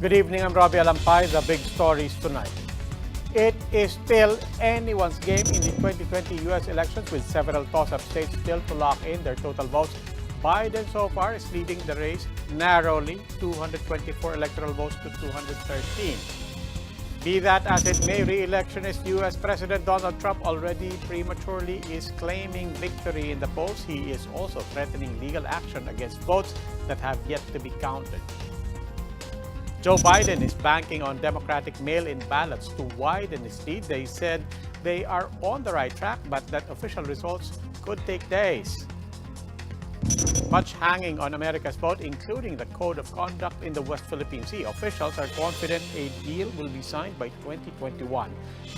Good evening, I'm Robbie Alampay. The big stories tonight. It is still anyone's game in the 2020 U.S. elections with several toss-up states still to lock in their total votes. Biden so far is leading the race narrowly, 224 electoral votes to 213. Be that as it may, re-electionist U.S. President Donald Trump already prematurely is claiming victory in the polls. He is also threatening legal action against votes that have yet to be counted. Joe Biden is banking on Democratic mail-in ballots to widen his lead. They said they are on the right track, but that official results could take days. Much hanging on America's vote, including the code of conduct in the West Philippine Sea. Officials are confident a deal will be signed by 2021.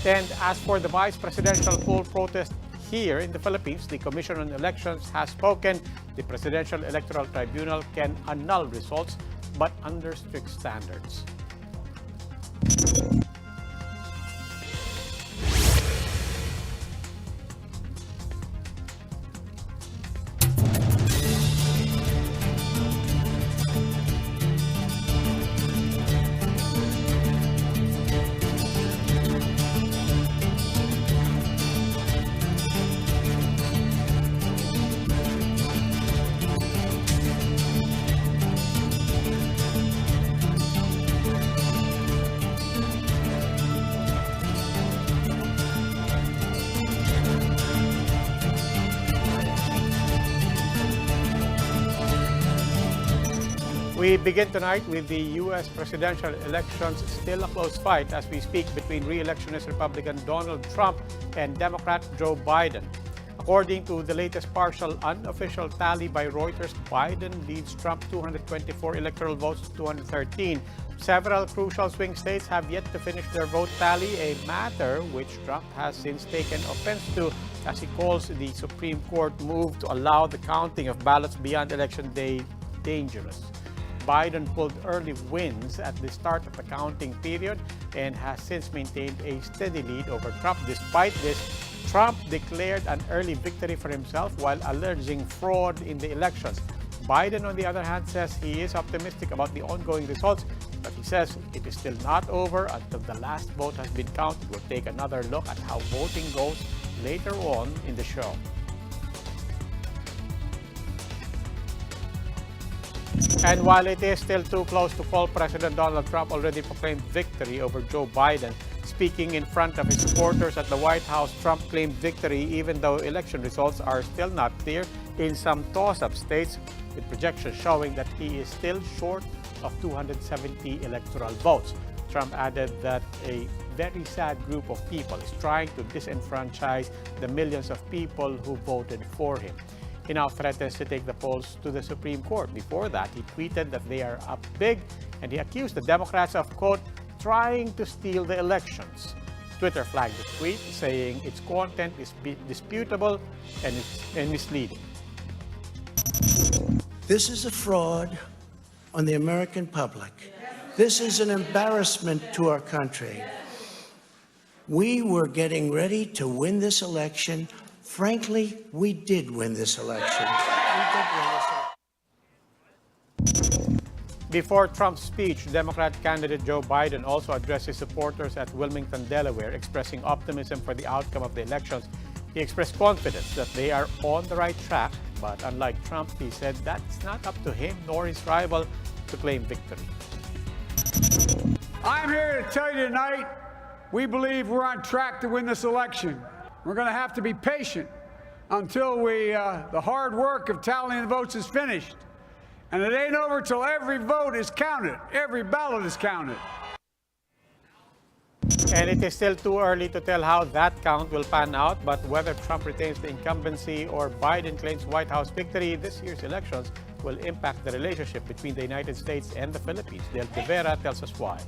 And as for the vice presidential poll protest here in the Philippines, the Commission on Elections has spoken. The Presidential Electoral Tribunal can annul results, but under strict standards. We begin tonight with the U.S. presidential elections, still a close fight as we speak between re-electionist Republican Donald Trump and Democrat Joe Biden. According to the latest partial unofficial tally by Reuters, Biden leads Trump 224 electoral votes to 213. Several crucial swing states have yet to finish their vote tally, a matter which Trump has since taken offense to as he calls the Supreme Court move to allow the counting of ballots beyond Election Day dangerous. Biden pulled early wins at the start of the counting period and has since maintained a steady lead over Trump. Despite this, Trump declared an early victory for himself while alleging fraud in the elections. Biden, on the other hand, says he is optimistic about the ongoing results, but he says it is still not over until the last vote has been counted. We'll take another look at how voting goes later on in the show. And while it is still too close to call, President Donald Trump already proclaimed victory over Joe Biden. Speaking in front of his supporters at the White House, Trump claimed victory even though election results are still not clear in some toss-up states, with projections showing that he is still short of 270 electoral votes. Trump added that a very sad group of people is trying to disenfranchise the millions of people who voted for him. He now threatens to take the polls to the Supreme Court. Before that, he tweeted that they are up big, and he accused the Democrats of, quote, trying to steal the elections. Twitter flagged the tweet, saying its content is disputable and misleading. This is a fraud on the American public. This is an embarrassment to our country. We were getting ready to win this election. Frankly, we did win this election. Before Trump's speech, Democrat candidate Joe Biden also addressed his supporters at Wilmington, Delaware, expressing optimism for the outcome of the elections. He expressed confidence that they are on the right track, but unlike Trump, he said that's not up to him nor his rival to claim victory. I'm here to tell you tonight, we believe we're on track to win this election. We're going to have to be patient until the hard work of tallying the votes is finished. And it ain't over till every vote is counted, every ballot is counted. And it is still too early to tell how that count will pan out, but whether Trump retains the incumbency or Biden claims White House victory, this year's elections will impact the relationship between the United States and the Philippines. Del Rivera tells us why.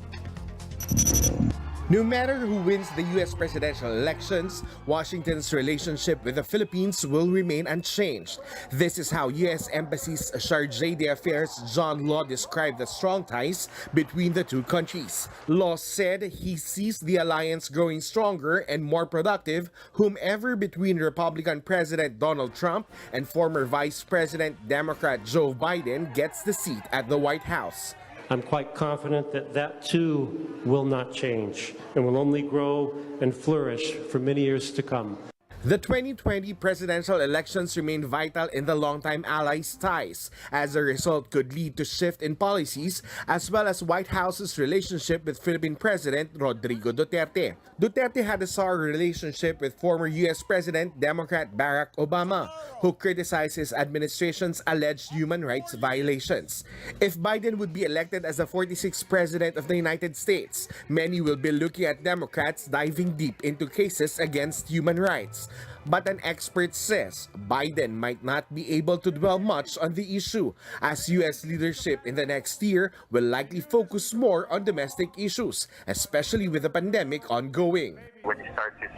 No matter who wins the U.S. presidential elections, Washington's relationship with the Philippines will remain unchanged. This is how U.S. Embassy's charge d'affaires John Law described the strong ties between the two countries. Law said he sees the alliance growing stronger and more productive, whomever between Republican President Donald Trump and former Vice President Democrat Joe Biden gets the seat at the White House. I'm quite confident that that too will not change and will only grow and flourish for many years to come. The 2020 presidential elections remain vital in the longtime allies' ties. As a result, could lead to shift in policies as well as White House's relationship with Philippine President Rodrigo Duterte. Duterte had a sour relationship with former U.S. President Democrat Barack Obama, who criticized his administration's alleged human rights violations. If Biden would be elected as the 46th President of the United States, many will be looking at Democrats diving deep into cases against human rights. But an expert says Biden might not be able to dwell much on the issue, as U.S. leadership in the next year will likely focus more on domestic issues, especially with the pandemic ongoing. When he starts his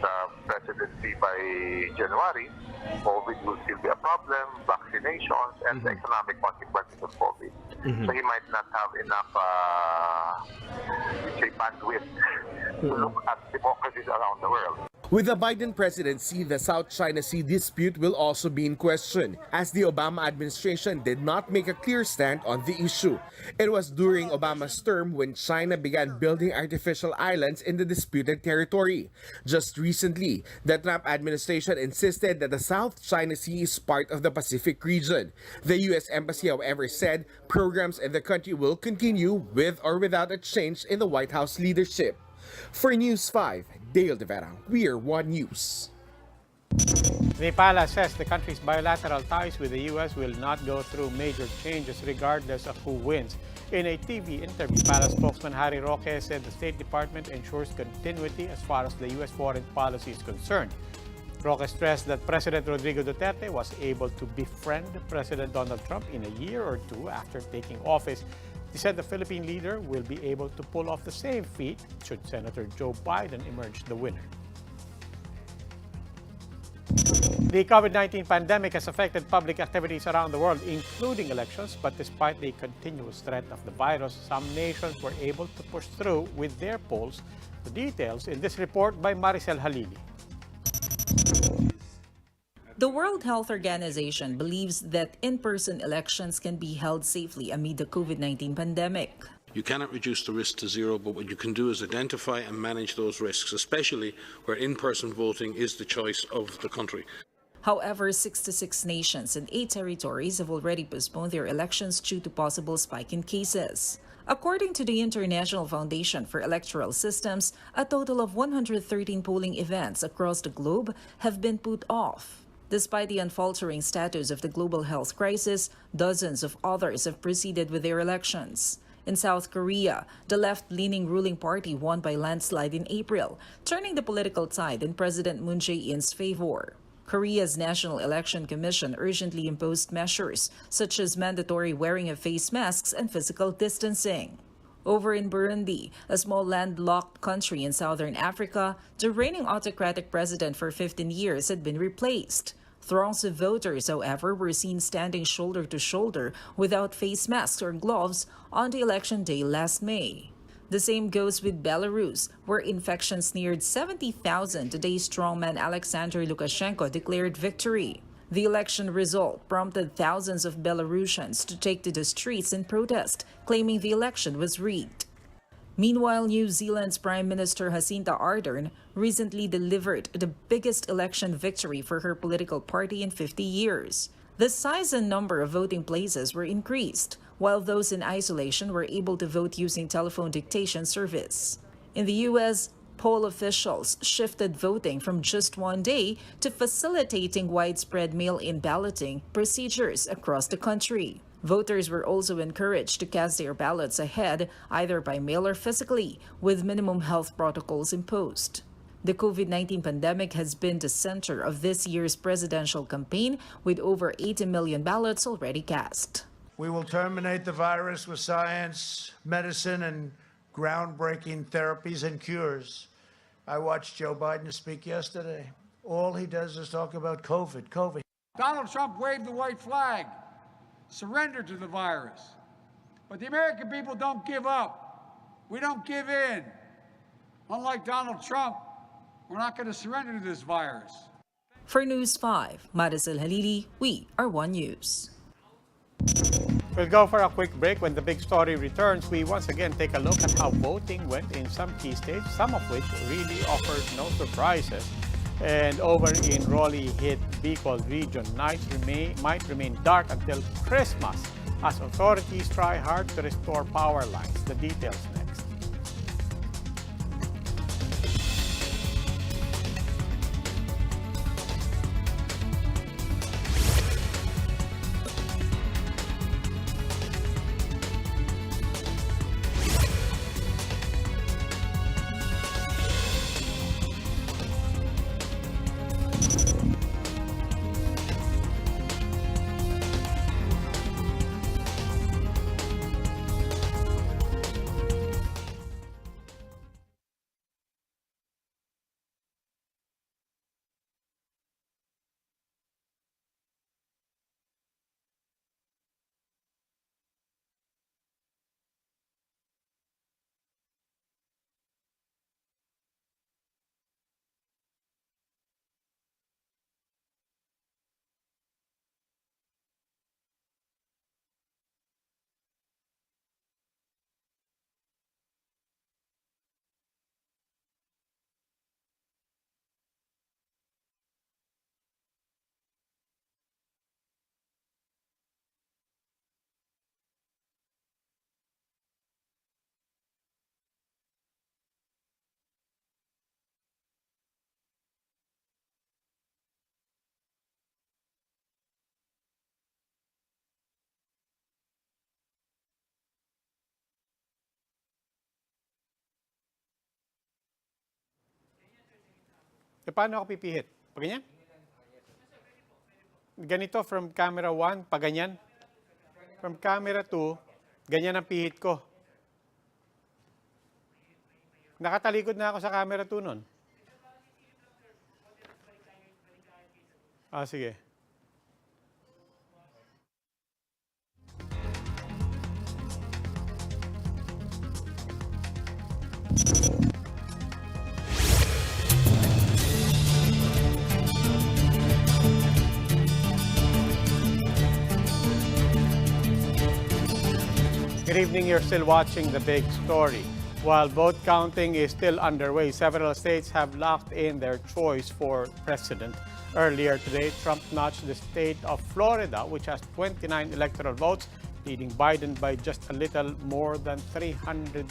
presidency by January, COVID will still be a problem, vaccinations, and the economic consequences of COVID. So he might not have enough bandwidth to look at democracies around the world. With the Biden presidency, the South China Sea dispute will also be in question, as the Obama administration did not make a clear stand on the issue. It was during Obama's term when China began building artificial islands in the disputed territory. Just recently, the Trump administration insisted that the South China Sea is part of the Pacific region. The U.S. Embassy, however, said programs in the country will continue with or without a change in the White House leadership. For News 5, Dale De Vera, We're One News. Nepal says the country's bilateral ties with the U.S. will not go through major changes regardless of who wins. In a TV interview, Palace spokesman Harry Roque said the State Department ensures continuity as far as the U.S. foreign policy is concerned. Roque stressed that President Rodrigo Duterte was able to befriend President Donald Trump in a year or two after taking office. He said the Philippine leader will be able to pull off the same feat should Senator Joe Biden emerge the winner. The COVID-19 pandemic has affected public activities around the world, including elections, but despite the continuous threat of the virus, some nations were able to push through with their polls. The details in this report by Maricel Halili. The World Health Organization believes that in-person elections can be held safely amid the COVID-19 pandemic. You cannot reduce the risk to zero, but what you can do is identify and manage those risks, especially where in-person voting is the choice of the country. However, 66 nations and 8 territories have already postponed their elections due to possible spike in cases. According to the International Foundation for Electoral Systems, a total of 113 polling events across the globe have been put off. Despite the unfaltering status of the global health crisis, dozens of others have proceeded with their elections. In South Korea, the left-leaning ruling party won by landslide in April, turning the political tide in President Moon Jae-in's favor. Korea's National Election Commission urgently imposed measures such as mandatory wearing of face masks and physical distancing. Over in Burundi, a small landlocked country in southern Africa, the reigning autocratic president for 15 years had been replaced. Throngs of voters, however, were seen standing shoulder to shoulder without face masks or gloves on the election day last May. The same goes with Belarus, where infections neared 70,000 the day strongman Alexander Lukashenko declared victory. The election result prompted thousands of Belarusians to take to the streets in protest, claiming the election was rigged. Meanwhile, New Zealand's Prime Minister Jacinda Ardern recently delivered the biggest election victory for her political party in 50 years. The size and number of voting places were increased, while those in isolation were able to vote using telephone dictation service. In the U.S., poll officials shifted voting from just one day to facilitating widespread mail-in balloting procedures across the country. Voters were also encouraged to cast their ballots ahead, either by mail or physically, with minimum health protocols imposed. The COVID-19 pandemic has been the center of this year's presidential campaign, with over 80 million ballots already cast. We will terminate the virus with science, medicine, and groundbreaking therapies and cures. I watched Joe Biden speak yesterday. All he does is talk about COVID. Donald Trump waved the white flag, surrendered to the virus. But the American people don't give up. We don't give in. Unlike Donald Trump, we're not going to surrender to this virus. For News 5, Marisol Halili, we are One News. We'll go for a quick break. When the big story returns, we once again take a look at how voting went in some key states, some of which really offered no surprises. And over in Raleigh-hit Bicol region, nights might remain dark until Christmas as authorities try hard to restore power lines. The details next. Paano ako pipihit? Paganyan? Ganito from camera 1, paganyan. From camera 2, ganyan ang pihit ko. Nakatalikod na ako sa camera 2 nun. Sige. Good evening. You're still watching The Big Story. While vote counting is still underway, several states have locked in their choice for president. Earlier today, Trump notched the state of Florida, which has 29 electoral votes, leading Biden by just a little more than 300,000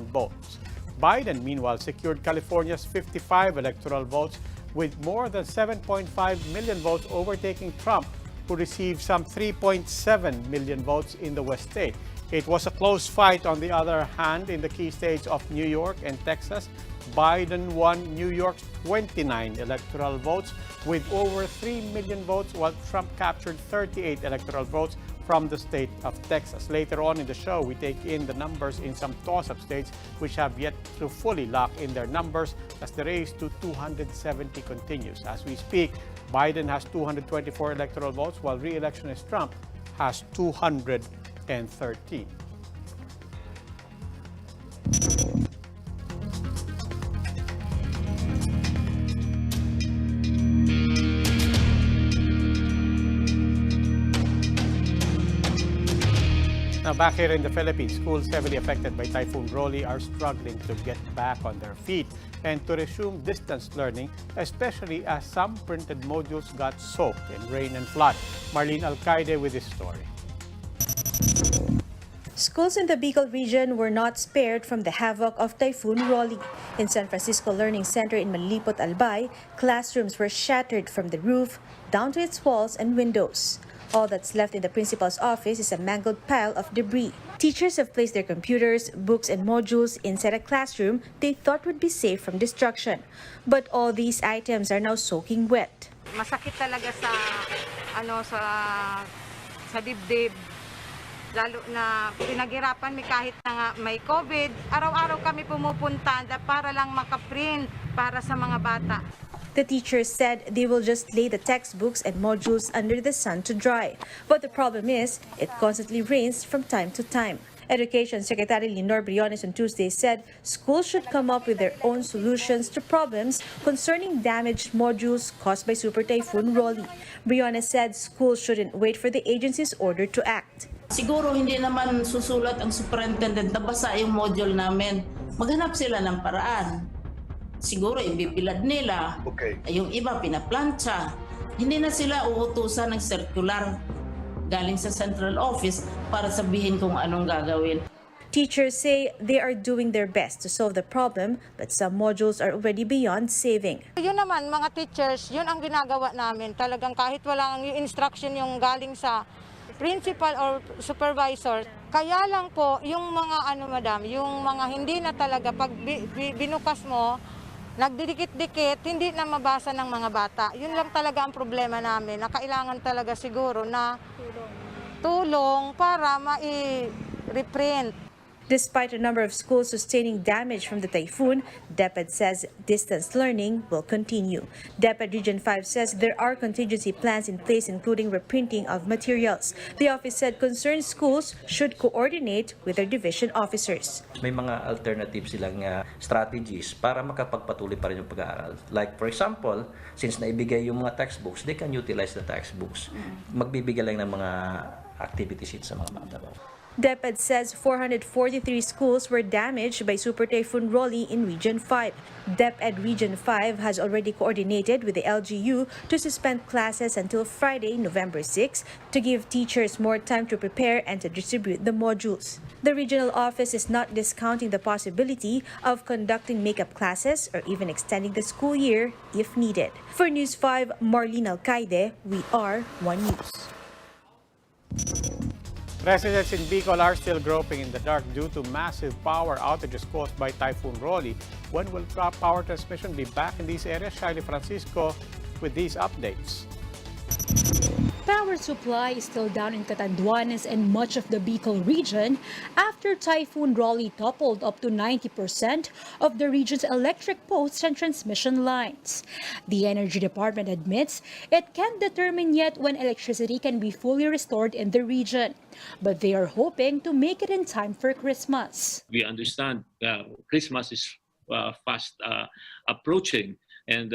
votes. Biden, meanwhile, secured California's 55 electoral votes, with more than 7.5 million votes overtaking Trump, who received some 3.7 million votes in the West state. It was a close fight, on the other hand, in the key states of New York and Texas. Biden won New York's 29 electoral votes with over 3 million votes, while Trump captured 38 electoral votes from the state of Texas. Later on in the show, we take in the numbers in some toss-up states which have yet to fully lock in their numbers as the race to 270 continues. As we speak, Biden has 224 electoral votes, while re-electionist Trump has 213. Now, back here in the Philippines, schools heavily affected by Typhoon Rolly are struggling to get back on their feet and to resume distance learning, especially as some printed modules got soaked in rain and flood. Marlene Alcaide with this story. Schools in the Bicol region were not spared from the havoc of Typhoon Rolly. In San Francisco Learning Center in Malipot, Albay, classrooms were shattered from the roof down to its walls and windows. All that's left in the principal's office is a mangled pile of debris. Teachers have placed their computers, books, and modules inside a classroom they thought would be safe from destruction. But all these items are now soaking wet. Masakit talaga sa sa dibdib. Lalo na pinaghirapan mi kahit na nga may COVID. Araw-araw kami pumupunta para lang makaprint para sa mga bata. The teachers said they will just lay the textbooks and modules under the sun to dry. But the problem is, it constantly rains from time to time. Education Secretary Leonor Briones on Tuesday said schools should come up with their own solutions to problems concerning damaged modules caused by Super Typhoon Rolly. Briones said schools shouldn't wait for the agency's order to act. Siguro hindi naman susulat ang superintendent na basa yung module namin. Maghanap sila ng paraan. Siguro ibipilad nila. Okay. Yung iba pinaplantsa. Hindi na sila uutusan ng circular galing sa central office para sabihin kung anong gagawin. Teachers say they are doing their best to solve the problem, but some modules are already beyond saving. Yun naman, mga teachers, yun ang ginagawa namin. Talagang kahit walang instruction yung galing sa principal or supervisor. Kaya lang po, yung mga madam, yung mga hindi na talaga pag binukas mo, nagdidikit-dikit, hindi na mabasa ng mga bata. Yun lang talaga ang problema namin, na kailangan talaga siguro na tulong para ma-reprint. Despite a number of schools sustaining damage from the typhoon, DepEd says distance learning will continue. DepEd Region 5 says there are contingency plans in place, including reprinting of materials. The office said concerned schools should coordinate with their division officers. May mga alternative silang strategies para makapagpatuloy pa rin yung pag-aaral. Like for example, since naibigay yung mga textbooks, they can utilize the textbooks. Magbibigay lang ng mga activity sheets sa mga bata. DepEd says 443 schools were damaged by Super Typhoon Rolly in Region 5. DepEd Region 5 has already coordinated with the LGU to suspend classes until Friday, November 6, to give teachers more time to prepare and to distribute the modules. The regional office is not discounting the possibility of conducting makeup classes or even extending the school year if needed. For News 5, Marlene Alcaide, we are One News. Residents in Bicol are still groping in the dark due to massive power outages caused by Typhoon Rolly. When will power transmission be back in these areas? Shiley Francisco with these updates. Power supply is still down in Catanduanes and much of the Bicol region after Typhoon Rolly toppled up to 90% of the region's electric posts and transmission lines. The Energy Department admits it can't determine yet when electricity can be fully restored in the region, but they are hoping to make it in time for Christmas. We understand Christmas is fast approaching, and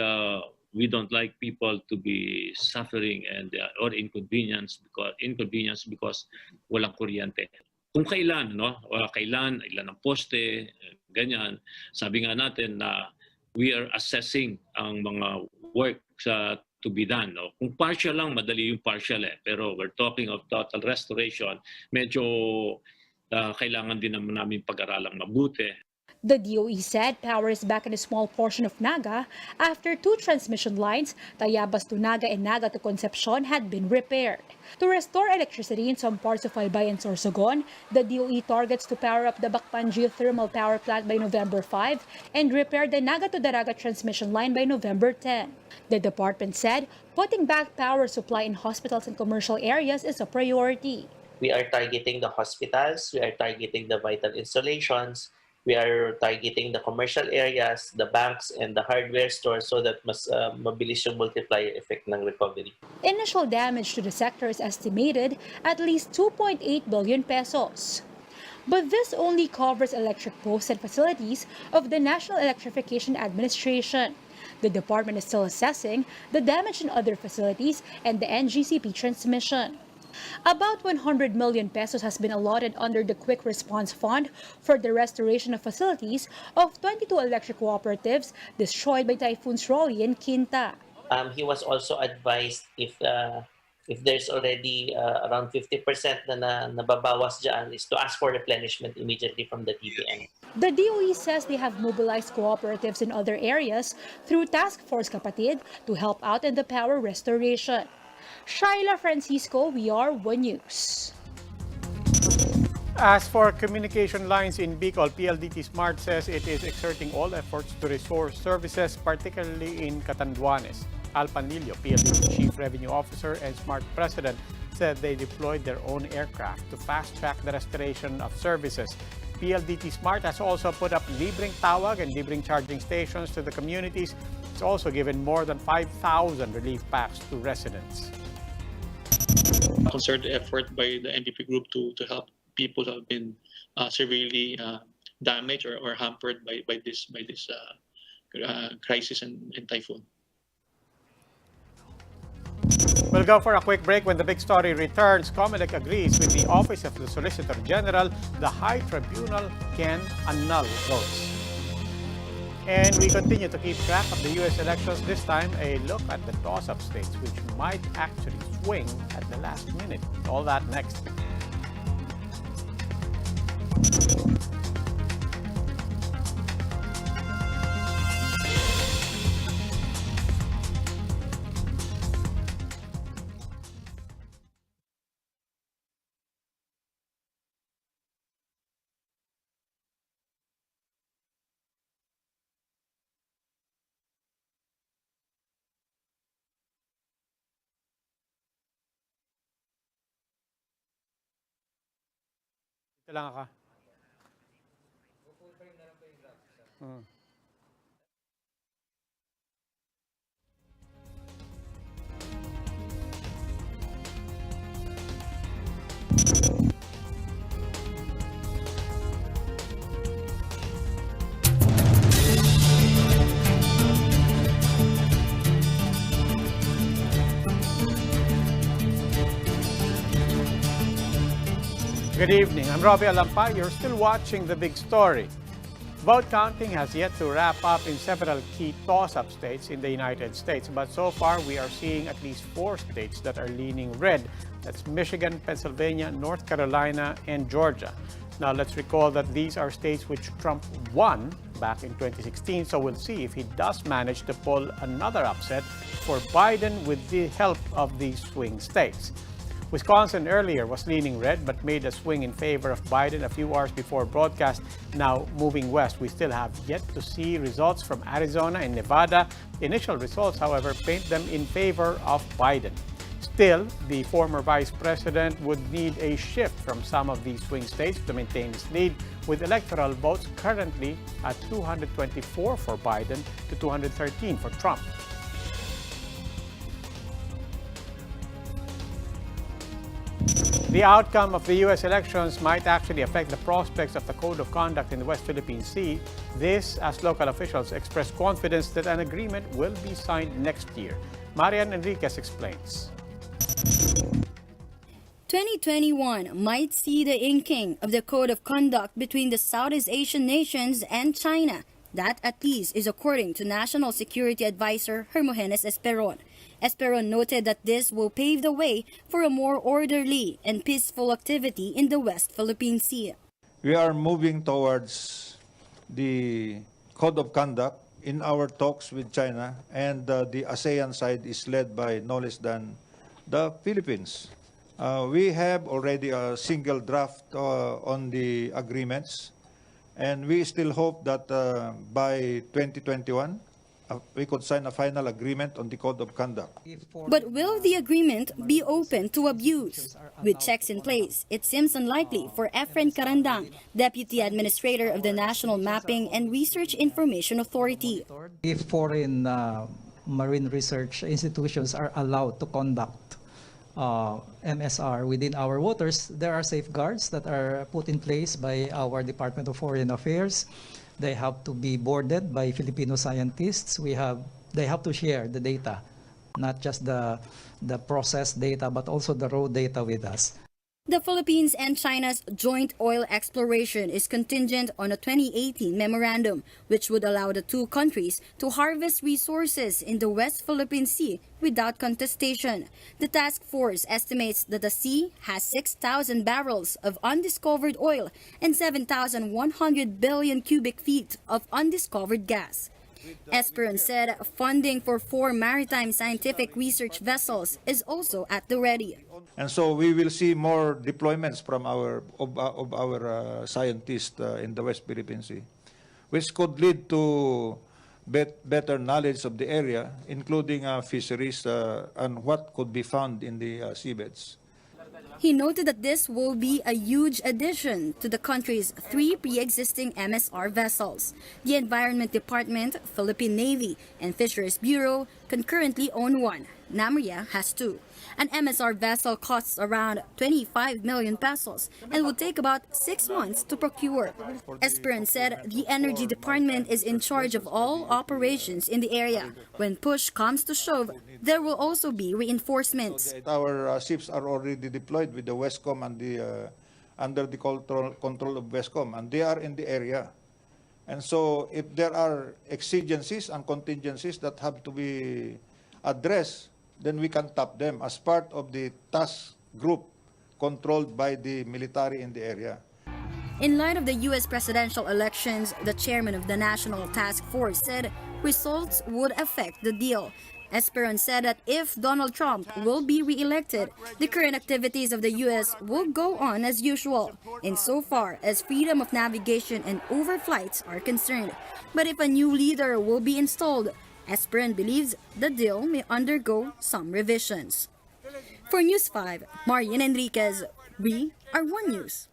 we don't like people to be suffering and or inconvenience because walang kuryente. Kung kailan, kailan, ilan ang poste, ganyan. Sabi nga natin na we are assessing ang mga work to be done. Kung partial lang, madali yung partial pero we're talking of total restoration. Medyo kailangan din naman namin pag-aralang mabuti. The DOE said power is back in a small portion of Naga after 2 transmission lines, Tayabas to Naga and Naga to Concepcion, had been repaired. To restore electricity in some parts of Albay and Sorsogon, the DOE targets to power up the Bacpan geothermal power plant by November 5 and repair the Naga to Daraga transmission line by November 10. The department said putting back power supply in hospitals and commercial areas is a priority. We are targeting the hospitals, we are targeting the vital installations, we are targeting the commercial areas, the banks, and the hardware stores so that mas mabilis yung multiplier effect ng recovery. Initial damage to the sector is estimated at least 2.8 billion pesos. But this only covers electric posts and facilities of the National Electrification Administration. The department is still assessing the damage in other facilities and the NGCP transmission. About 100 million pesos has been allotted under the Quick Response Fund for the restoration of facilities of 22 electric cooperatives destroyed by Typhoons Rolly and Quinta. He was also advised if there's already around 50% na nababawas dyan is to ask for replenishment immediately from the TPN. The DOE says they have mobilized cooperatives in other areas through Task Force Kapatid to help out in the power restoration. Shaila Francisco, VR1 News. As for communication lines in Bicol, PLDT Smart says it is exerting all efforts to restore services, particularly in Catanduanes. Al Panilio, PLDT Chief Revenue Officer and Smart President, said they deployed their own aircraft to fast-track the restoration of services. PLDT Smart has also put up Libreng Tawag and Libreng charging stations to the communities. It's also given more than 5,000 relief packs to residents. Concerted effort by the NPP group to help people who have been severely damaged or hampered by this crisis and typhoon. We'll go for a quick break. When the big story returns, COMELEC agrees with the Office of the Solicitor General. The High Tribunal can annul votes. And we continue to keep track of the U.S. elections. This time, a look at the toss-up states, which might actually swing at the last minute. All that next. Ito lang ako. Good evening. I'm Robbie Alampay. You're still watching The Big Story. Vote counting has yet to wrap up in several key toss-up states in the United States. But so far, we are seeing at least 4 states that are leaning red. That's Michigan, Pennsylvania, North Carolina, and Georgia. Now, let's recall that these are states which Trump won back in 2016. So we'll see if he does manage to pull another upset for Biden with the help of these swing states. Wisconsin earlier was leaning red but made a swing in favor of Biden a few hours before broadcast. Now moving west, we still have yet to see results from Arizona and Nevada. Initial results, however, paint them in favor of Biden. Still, the former vice president would need a shift from some of these swing states to maintain his lead, with electoral votes currently at 224 for Biden to 213 for Trump. The outcome of the U.S. elections might actually affect the prospects of the Code of Conduct in the West Philippine Sea. This, as local officials express confidence that an agreement will be signed next year. Marian Enriquez explains. 2021 might see the inking of the Code of Conduct between the Southeast Asian nations and China. That, at least, is according to National Security Advisor Hermogenes Esperon. Esperon noted that this will pave the way for a more orderly and peaceful activity in the West Philippine Sea. We are moving towards the Code of Conduct in our talks with China, and the ASEAN side is led by no less than the Philippines. We have already a single draft on the agreements, and we still hope that by 2021, we could sign a final agreement on the Code of Conduct. But will the agreement be open to abuse? With checks in place, it seems unlikely for Efren Carandang, Deputy Administrator of the National Mapping and Research Information Authority. If foreign marine research institutions are allowed to conduct MSR within our waters, there are safeguards that are put in place by our Department of Foreign Affairs. They have to be boarded by Filipino scientists. They have to share the data, not just the processed data, but also the raw data with us. The Philippines and China's joint oil exploration is contingent on a 2018 memorandum, which would allow the two countries to harvest resources in the West Philippine Sea without contestation. The task force estimates that the sea has 6,000 barrels of undiscovered oil and 7,100 billion cubic feet of undiscovered gas. Esperon said funding for 4 maritime scientific research vessels is also at the ready. And so we will see more deployments from our scientists in the West Philippine Sea, which could lead to better knowledge of the area, including fisheries and what could be found in the seabeds. He noted that this will be a huge addition to the country's 3 pre-existing MSR vessels. The Environment Department, Philippine Navy, and Fisheries Bureau concurrently own 1. Namria has 2. An MSR vessel costs around 25 million pesos and will take about 6 months to procure. Esperon said the Energy Department is in charge of all operations in the area. When push comes to shove, there will also be reinforcements. Our ships are already deployed with the Westcom and under the control of Westcom, and they are in the area. And so if there are exigencies and contingencies that have to be addressed, then we can tap them as part of the task group controlled by the military in the area. In light of the U.S. presidential elections, the chairman of the National Task Force said results would affect the deal. Esperon said that if Donald Trump will be re-elected, the current activities of the U.S. will go on as usual, insofar as freedom of navigation and overflights are concerned. But if a new leader will be installed, Esperon believes the deal may undergo some revisions. For News 5, Marian Enriquez, we are One News.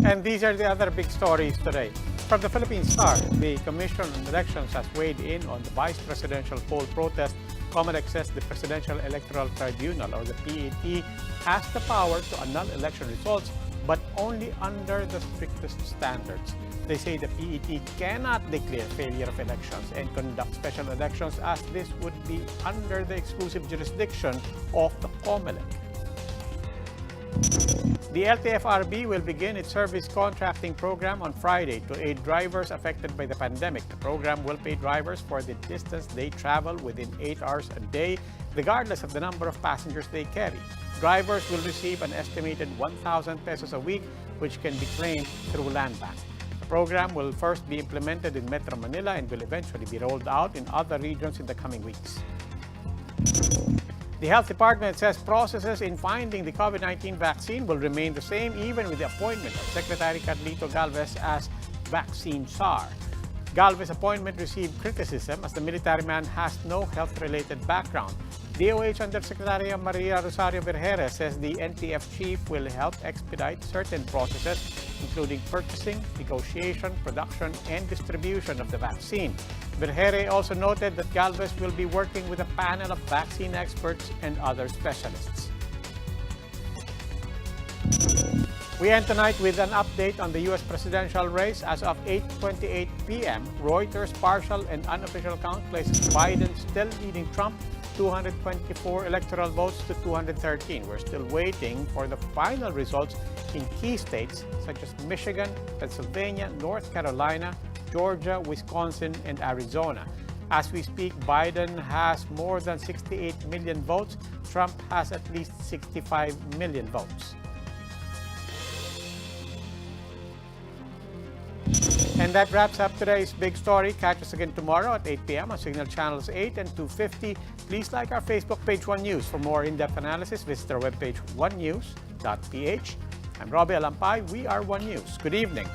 And these are the other big stories today. From the Philippine Star, the Commission on Elections has weighed in on the vice presidential poll protest. COMELEC says the Presidential Electoral Tribunal, or the PET, has the power to annul election results, but only under the strictest standards. They say the PET cannot declare failure of elections and conduct special elections, as this would be under the exclusive jurisdiction of the COMELEC. The LTFRB will begin its service contracting program on Friday to aid drivers affected by the pandemic. The program will pay drivers for the distance they travel within 8 hours a day, regardless of the number of passengers they carry. Drivers will receive an estimated 1,000 pesos a week, which can be claimed through Land Bank. The program will first be implemented in Metro Manila and will eventually be rolled out in other regions in the coming weeks. The Health Department says processes in finding the COVID-19 vaccine will remain the same even with the appointment of Secretary Carlito Galvez as vaccine czar. Galvez's appointment received criticism as the military man has no health-related background. DOH Undersecretary Maria Rosario Vergeire says the NTF chief will help expedite certain processes, including purchasing, negotiation, production, and distribution of the vaccine. Vergeire also noted that Galvez will be working with a panel of vaccine experts and other specialists. We end tonight with an update on the U.S. presidential race. As of 8:28 p.m., Reuters' partial and unofficial count places Biden still leading Trump 224 electoral votes to 213. We're still waiting for the final results in key states such as Michigan, Pennsylvania, North Carolina, Georgia, Wisconsin, and Arizona. As we speak, Biden has more than 68 million votes. Trump has at least 65 million votes. And that wraps up today's big story. Catch us again tomorrow at 8 p.m. on Signal Channels 8 and 250. Please like our Facebook page, One News. For more in-depth analysis, visit our webpage, onenews.ph. I'm Robbie Alampay. We are One News. Good evening.